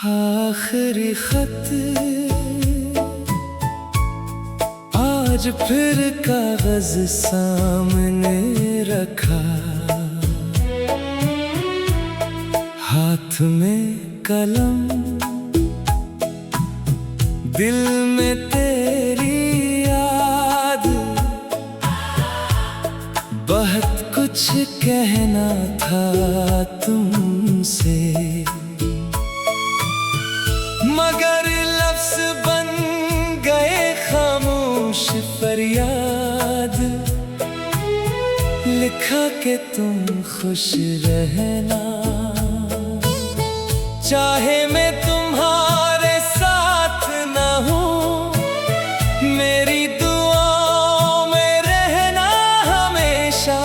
आखिरी खत आज फिर कागज सामने रखा, हाथ में कलम, दिल में तेरी याद। बहुत कुछ कहना था तुमसे, मगर लफ्ज़ बन गए खामोश फरियाद। लिखा कि तुम खुश रहना, चाहे मैं तुम्हारे साथ न हूँ, मेरी दुआओं में रहना हमेशा।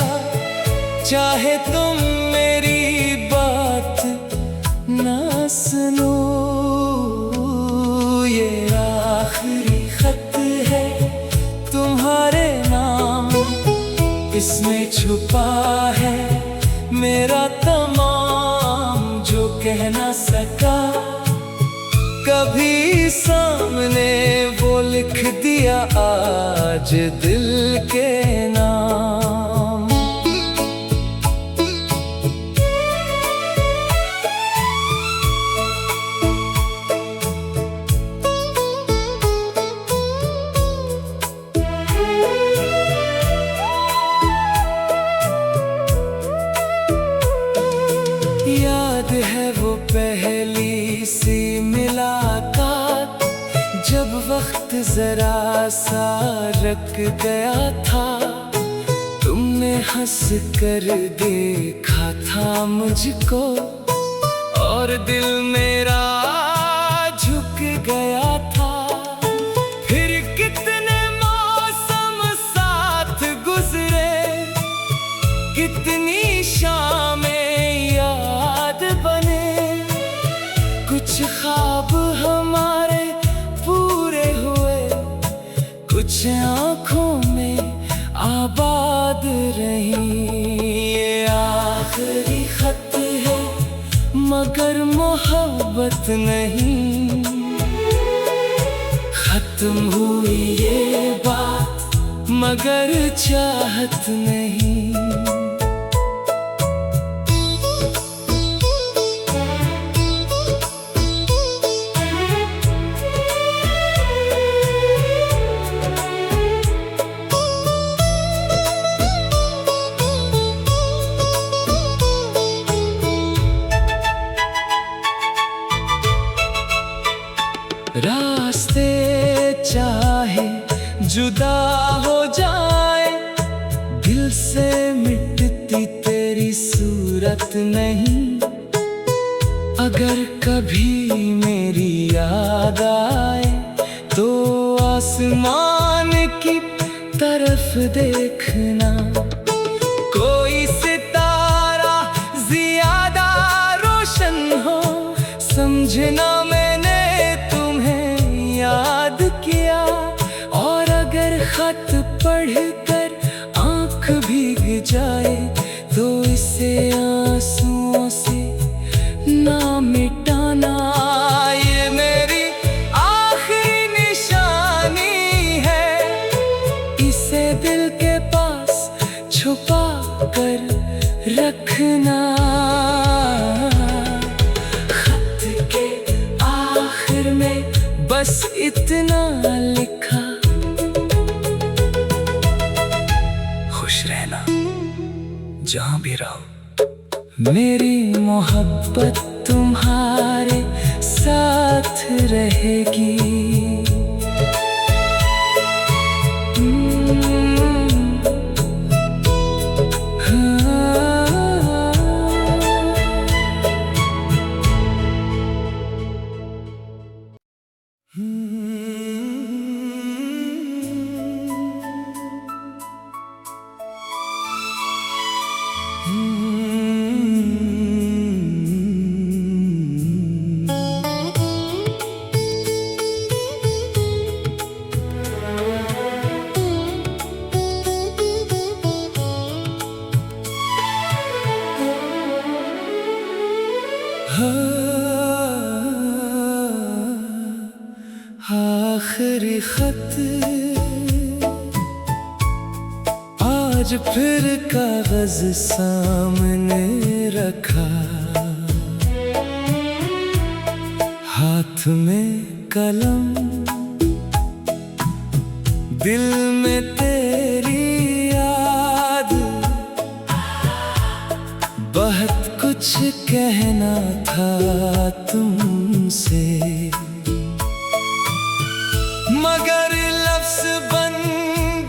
चाहे तुम मेरी बात ना सुनो, ये आखिरी खत है तुम्हारे नाम, इसमें छुपा है मेरा तमाम जो कह ना सका कभी सामने। वो लिख दिया आज दिल के नाम। याद है वो पहली सी मुलाकात, जब वक्त जरा सा रुक गया था। तुमने हंस कर देखा था मुझको और दिल मेरा झुक गया था। फिर कितने मौसम साथ गुजरे, कितनी शामें याद बने। कुछ ख्वाब हमारे पूरे हुए, कुछ आँखों में आबाद रही। ये आखिरी खत है मगर मोहब्बत नहीं, खत्म हुई ये बात मगर चाहत नहीं। रास्ते चाहे जुदा हो जाए, दिल से मिटती तेरी सूरत नहीं। अगर कभी मेरी याद आए तो आसमान की तरफ देखना, कोई सितारा ज्यादा रोशन हो। समझना मैंने याद किया, और अगर खत पढ़कर आँख भीग जाए तो इसे आंसुओं से ना मिटाना। ये मेरी आखिरी निशानी है, इसे दिल के पास छुपा कर रखना। खत के आखिर में बस इतना लिखा, खुश रहना जहां भी रहो। मेरी मोहब्बत तुम्हारे साथ रहेगी। आखिरी खत आज फिर कागज सामने रखा, हाथ में कलम, दिल में तेरी याद। बहुत कुछ कहना था तुमसे, मगर लफ्ज़ बन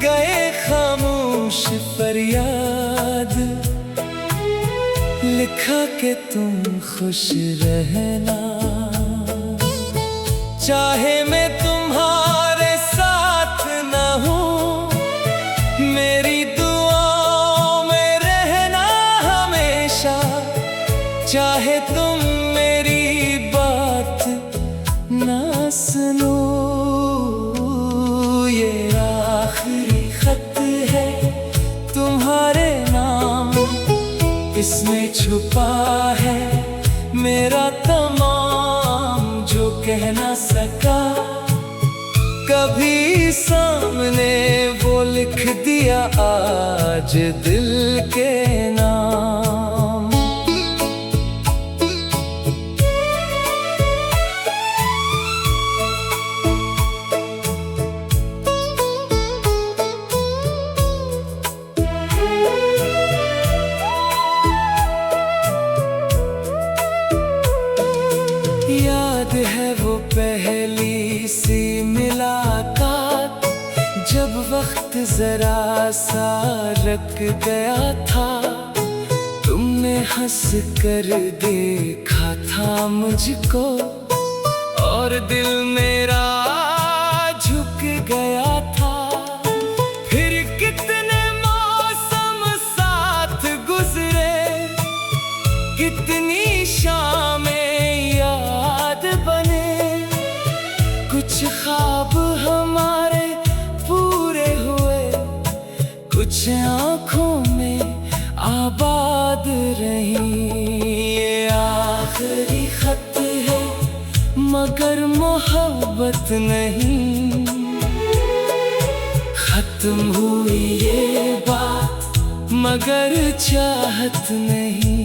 गए खामोश फरियाद। लिखा कि तुम खुश रहना, चाहे मैं तुम्हारे साथ न हूँ, मेरी दुआओं में रहना हमेशा। चाहे तुम मेरी बात ना सुनो, ये आखिरी खत है तुम्हारे नाम, इसमें छुपा है मेरा तमाम जो कह ना सका कभी सामने। वो लिख दिया आज दिल के नाम। याद है वो पहली सी मुलाकात, जब वक्त जरा सा रुक गया था। तुमने हंस कर देखा था मुझको और दिल मेरा झुक गया था। फिर कितने मौसम साथ गुजरे, कितनी शामें याद बने। कुछ ख्वाब हमारे पूरे हुए, कुछ आँखों में आबाद रही। ये आखिरी खत है मगर मोहब्बत नहीं, खत्म हुई ये बात मगर चाहत नहीं।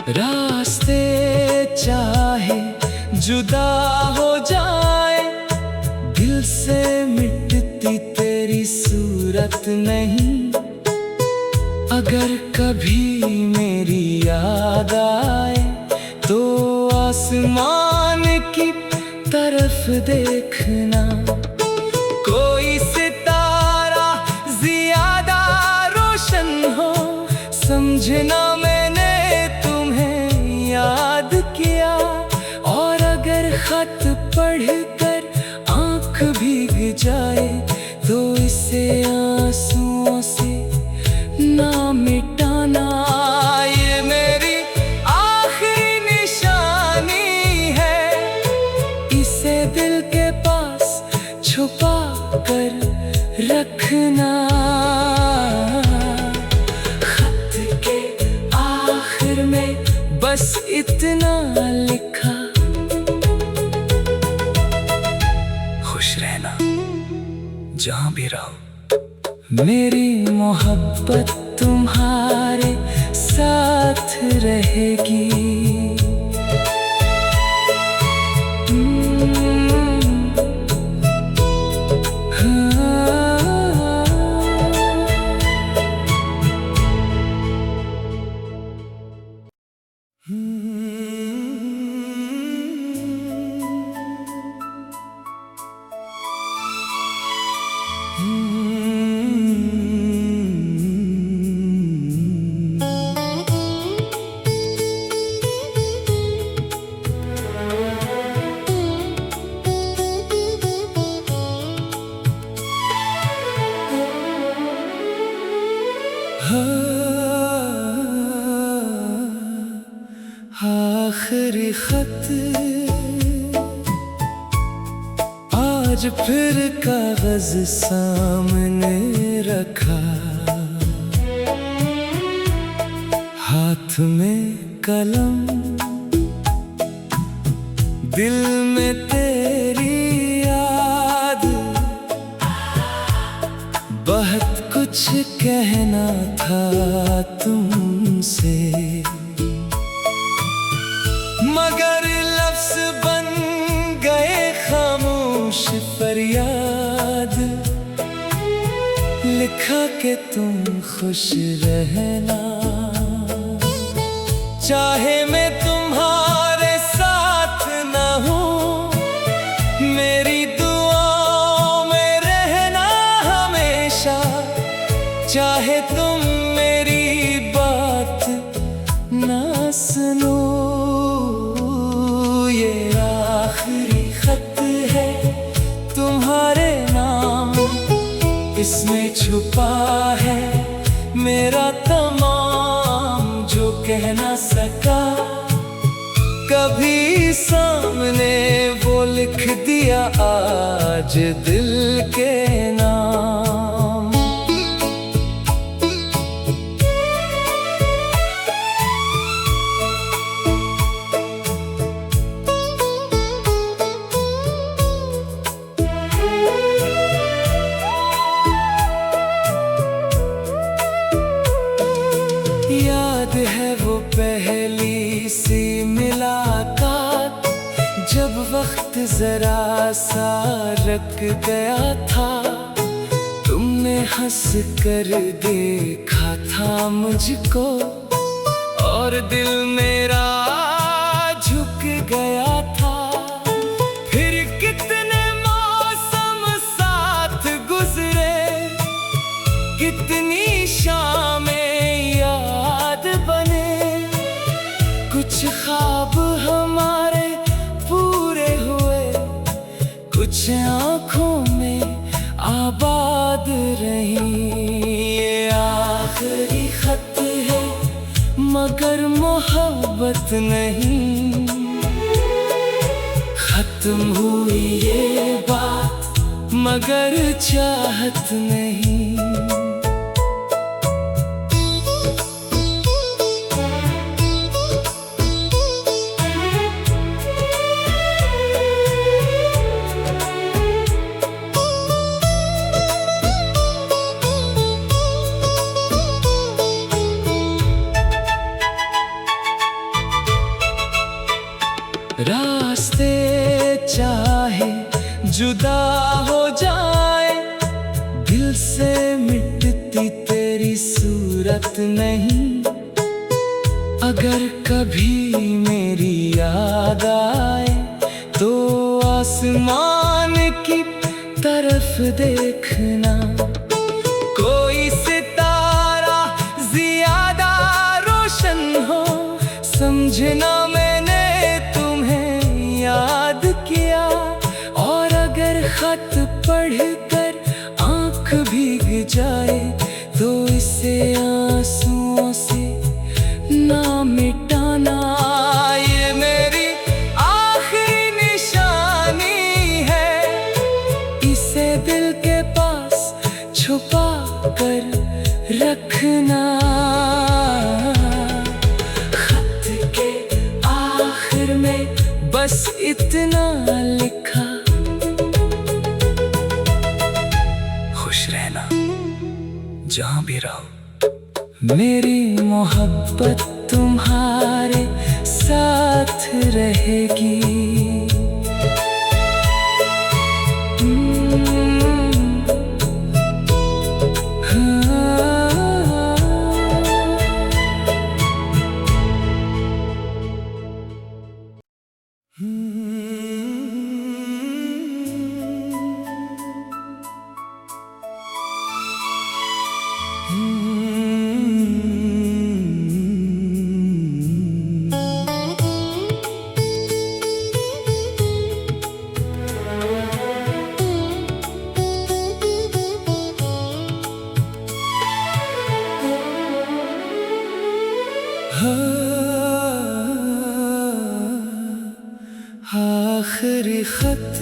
रास्ते चाहे जुदा हो जाए, दिल से मिटती तेरी सूरत नहीं। अगर कभी मेरी याद आए तो आसमान की तरफ देखना, कोई सितारा ज्यादा रोशन हो। समझना मैंने याद किया, और अगर खत पढ़कर आँख भीग जाए तो इसे आंसुओं से ना मिटाना। ये मेरी आखिरी निशानी है, इसे दिल के पास छुपा कर रखना। खत के आखिर में बस इतना लिखा, खुश रहना जहां भी रहो, मेरी मोहब्बत तुम्हारे साथ रहेगी। आखिरी खत आज फिर कागज सामने रखा, हाथ में कलम, दिल में तेरी याद। बहुत कुछ कहना था तुमसे, मगर लफ्ज़ बन गए खामोश फरियाद। लिखा कि तुम खुश रहना, चाहे मैं तुम्हारे साथ न हूँ, मेरी दुआओं में रहना हमेशा। चाहे तुम मेरी बात ना सुनो, ये आखिरी खत है तुम्हारे नाम, इसमें छुपा है मेरा तमाम जो कह ना सका कभी सामने। वो लिख दिया आज दिल के नाम। याद है वो पहली सी मुलाकात, जब वक्त जरा सा रुक गया था। तुमने हंस कर देखा था मुझको और दिल मेरा झुक गया था। फिर कितने मौसम साथ गुजरे, कितनी शामें याद बने। कुछ ख्वाब हमारे पूरे हुए, कुछ आँखों में आबाद रही। ये आखिरी खत है मगर मोहब्बत नहीं, खत्म हुई ये बात मगर चाहत नहीं। रास्ते चाहे जुदा हो जाए, दिल से मिटती तेरी सूरत नहीं। अगर कभी मेरी याद आए तो आसमान की तरफ देखना, कोई सितारा ज्यादा रोशन हो। समझना मैंने याद किया, और अगर खत पढ़कर आँख भीग जाए तो इसे आंसुओं से ना मिटाना। ये मेरी आखिरी निशानी है, इसे दिल के पास छुपा कर रखना। खत के आखिर में बस इतना लिखा, खुश रहना जहाँ भी रहो, मेरी मोहब्बत तुम्हारे साथ रहेगी। खत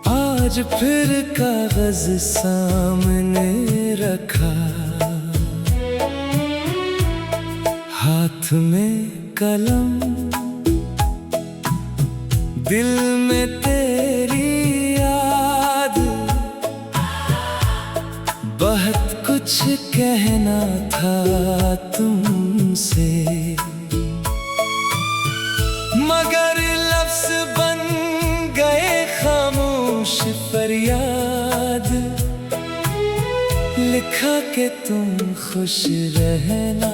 आज फिर कागज सामने रखा, हाथ में कलम, दिल में तेरी याद। बहुत कुछ कहना था तुमसे, मगर लफ्ज़ बन गए खामोश फरियाद। लिखा कि तुम खुश रहना,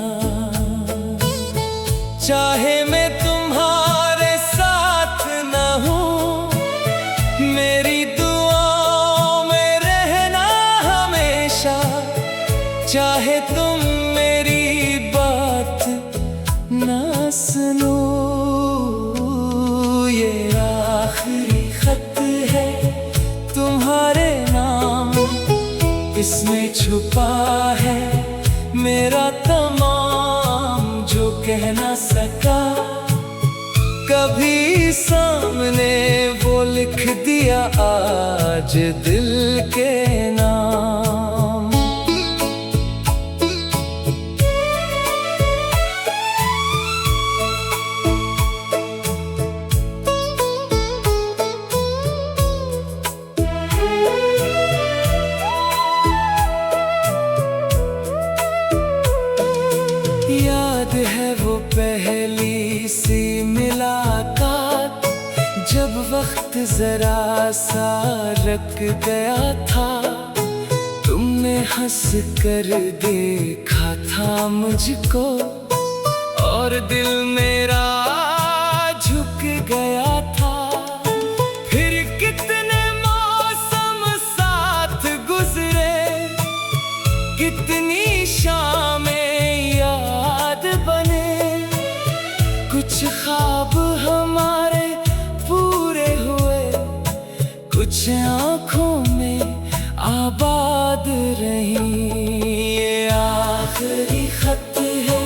चाहे मैं तुम्हारे साथ न हूँ, मेरी दुआओं में रहना हमेशा। चाहे तुम मेरी बात ना सुनो, ये आखिरी खत है तुम्हारे नाम, इसमें छुपा है मेरा तमाम जो कह ना सका कभी सामने, वो लिख दिया आज दिल के नाम। याद है वो पहली सी मुलाकात, जब वक्त जरा सा रुक गया था। तुमने हंस कर देखा था मुझको, और दिल मेरा झुक गया था। फिर कितने मौसम साथ गुजरे, कितनी शामें याद बने। कुछ ख्वाब हमारे पूरे हुए, कुछ आँखों में आबाद रही। ये आखिरी खत है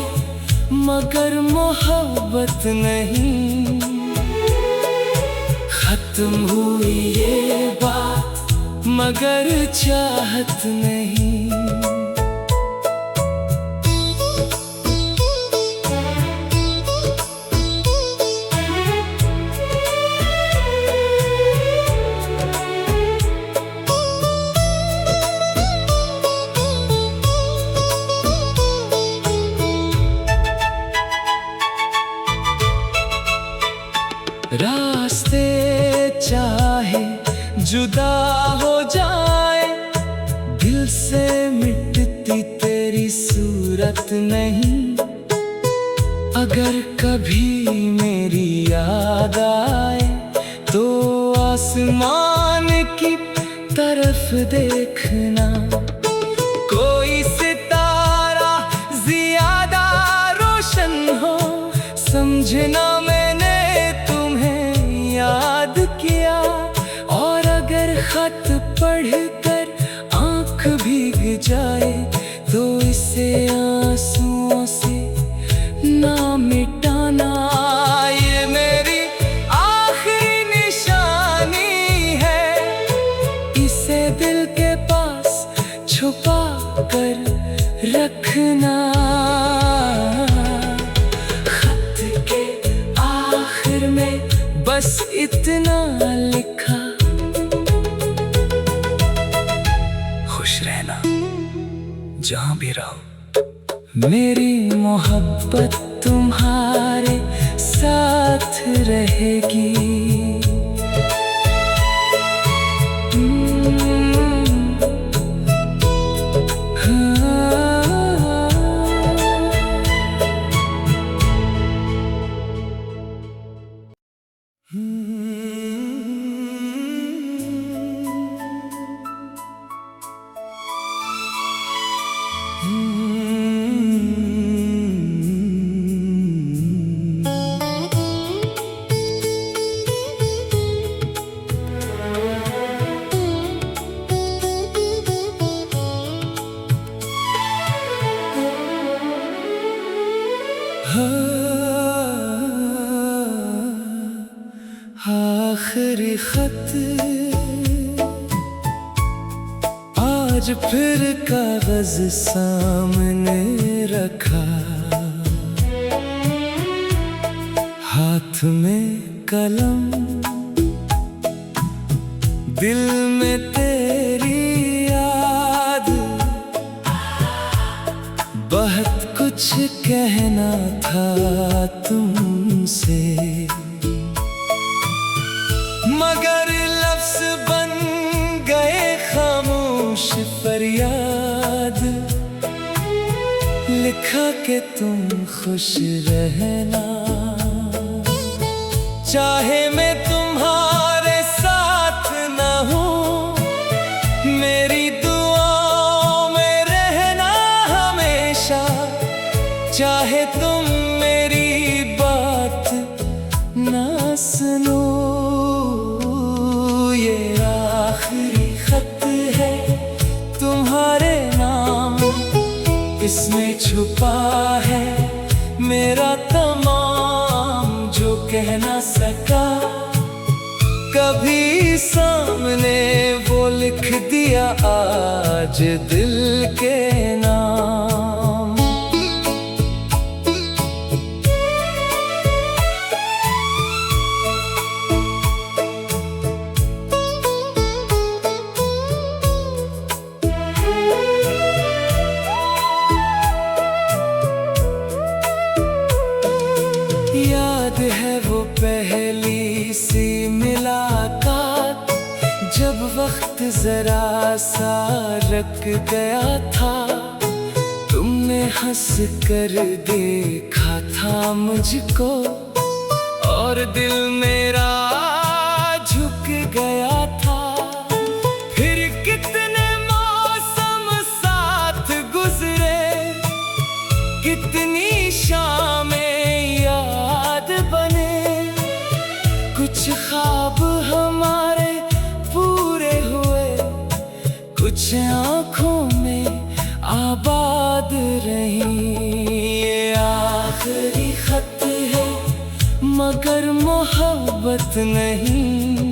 मगर मोहब्बत नहीं, खत्म हुई ये बात मगर चाहत नहीं। रास्ते चाहे जुदा हो जाए, दिल से मिटती तेरी सूरत नहीं। अगर कभी मेरी याद आए तो आसमान की तरफ देखना, कोई सितारा ज्यादा रोशन हो। समझना मैंने याद किया, और अगर खत पढ़कर आँख भीग जाए तो इसे आंसुओं से ना मिटाना। ये मेरी आखिरी निशानी है, इसे दिल के पास छुपा कर रखना। खत के आखिर में बस इतना लिखा, खुश रहना जहां भी रहो, मेरी मोहब्बत तुम्हारे साथ रहेगी। आज फिर कागज सामने रखा, हाथ में कलम, दिल में तेरी याद। बहुत कुछ कहना था तुमसे, मगर लफ्ज़ बन गए खामोश फरियाद। लिखा कि तुम खुश रहना, चाहे मैं तुम्हारे साथ न हूँ, मेरी दुआओं में रहना हमेशा। चाहे तुम मेरी बात ना सुनो, ये आखिरी खत है तुम्हारे नाम, इसमें छुपा है मेरा तमाम जो कह ना सका कभी सामने, वो लिख दिया आज दिल के नाम। याद है वो पहली सी मुलाकात, जब वक्त जरा सा रुक गया था। तुमने हंस कर देखा था मुझको, और दिल मेरा झुक गया था। फिर कितने मौसम साथ गुजरे, कितनी शामें याद बने। कुछ ख्वाब हमारे पूरे हुए, कुछ आँखों में आबाद रही। ये आखिरी खत है मगर मोहब्बत नहीं,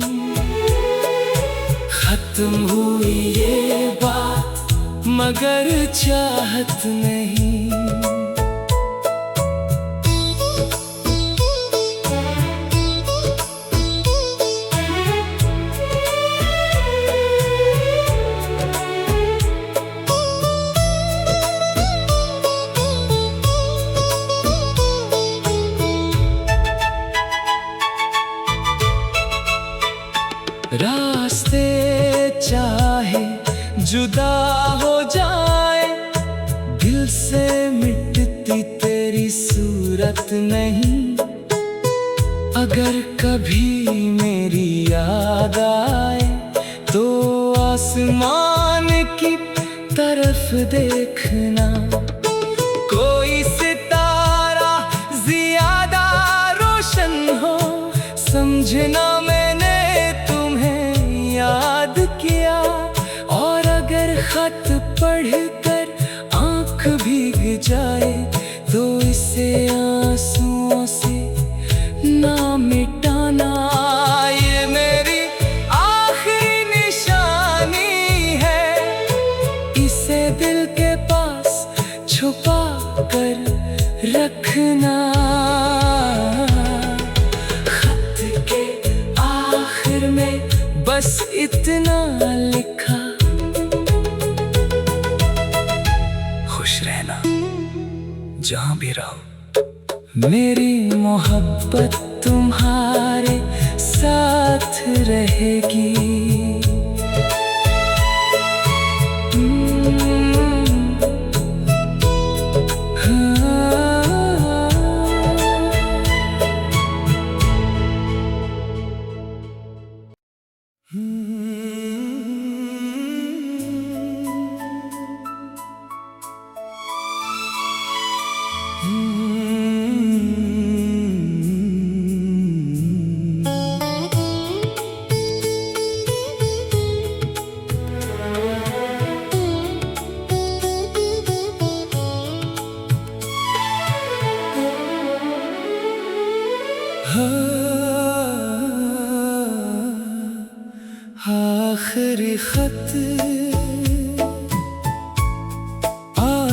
खत्म हुई ये बात मगर चाहत नहीं। रास्ते चाहे जुदा हो जाए, दिल से मिटती तेरी सूरत नहीं। अगर कभी मेरी याद आए तो आसमान की तरफ देखना, कोई सितारा ज्यादा रोशन हो। समझना मैंने याद किया, और अगर खत पढ़कर आँख भीग जाए तो इसे आंसुओं से ना मिटाना। ये मेरी आखिरी निशानी है, इसे दिल के पास छुपा कर रखना। खत के आखिर में बस इतना लिखा, खुश रहना जहां भी रहो, मेरी मोहब्बत तुम्हारे साथ रहेगी।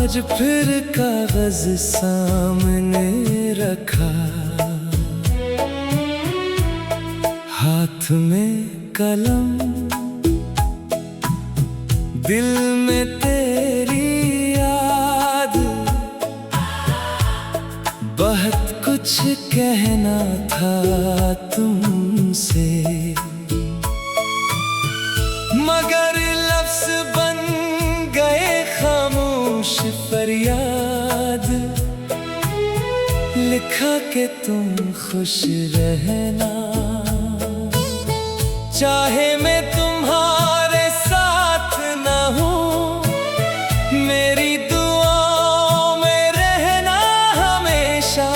आज फिर कागज सामने रखा, हाथ में कलम, दिल में तेरी याद। बहुत कुछ कहना था तुमसे, मगर लफ्ज़ बन गए खामोश फरियाद। लिखा कि तुम खुश रहना, चाहे मैं तुम्हारे साथ न हूँ, मेरी दुआओं में रहना हमेशा।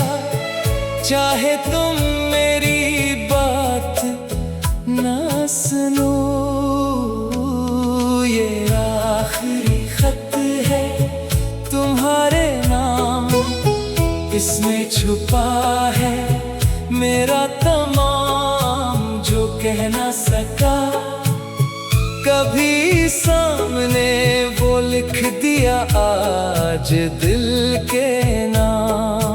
चाहे तुम मेरी बात ना सुनो, ये आखिरी खत है तुम्हारे नाम, इसमें छुपा है मेरा तमाम जो कह ना सका कभी सामने। वो लिख दिया आज दिल के नाम।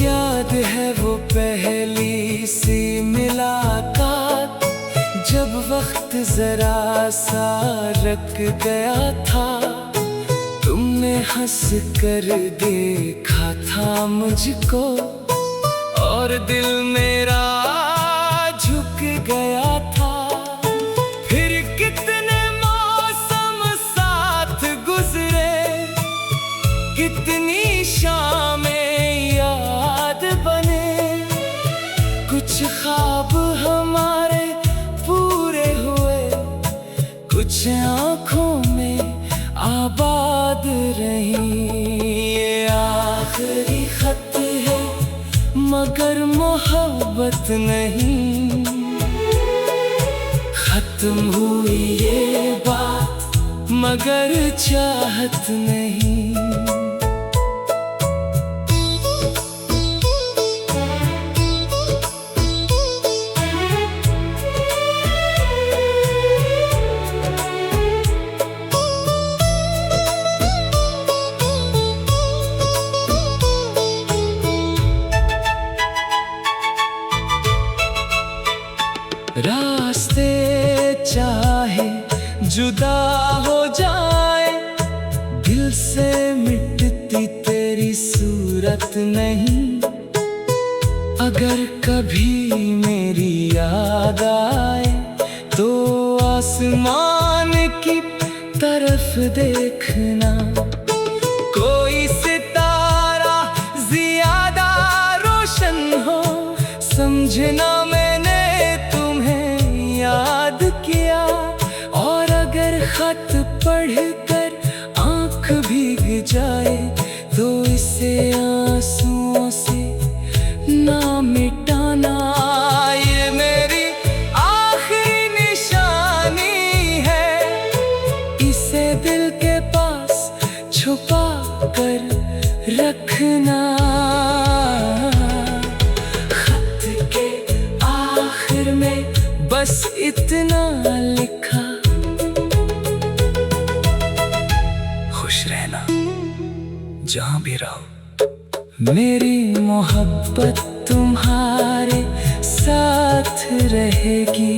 याद है वो पहली सी मुलाकात, जब वक्त जरा सा रुक गया था। तुमने हंस कर देखा था मुझको, और दिल मेरा झुक गया था। फिर कितने मौसम साथ गुजरे, कितनी शामें बने। कुछ ख्वाब हमारे पूरे हुए, कुछ आँखों में आबाद रही। ये आखिरी खत है मगर मोहब्बत नहीं, खत्म हुई ये बात मगर चाहत नहीं। रास्ते चाहे जुदा हो जाए, दिल से मिटती तेरी सूरत नहीं। अगर कभी मेरी याद आए तो आसमान की तरफ देखना, कोई सितारा ज्यादा रोशन हो। समझना मैंने याद किया, और अगर खत पढ़कर आँख भीग जाए तो इसे आंसुओं से ना मिटाना। ये मेरी आखिरी निशानी है, इसे दिल के पास छुपा कर रखना। खत के आखिर में बस इतना लिखा, खुश रहना जहां भी रहो। मेरी मोहब्बत तुम्हारे साथ रहेगी।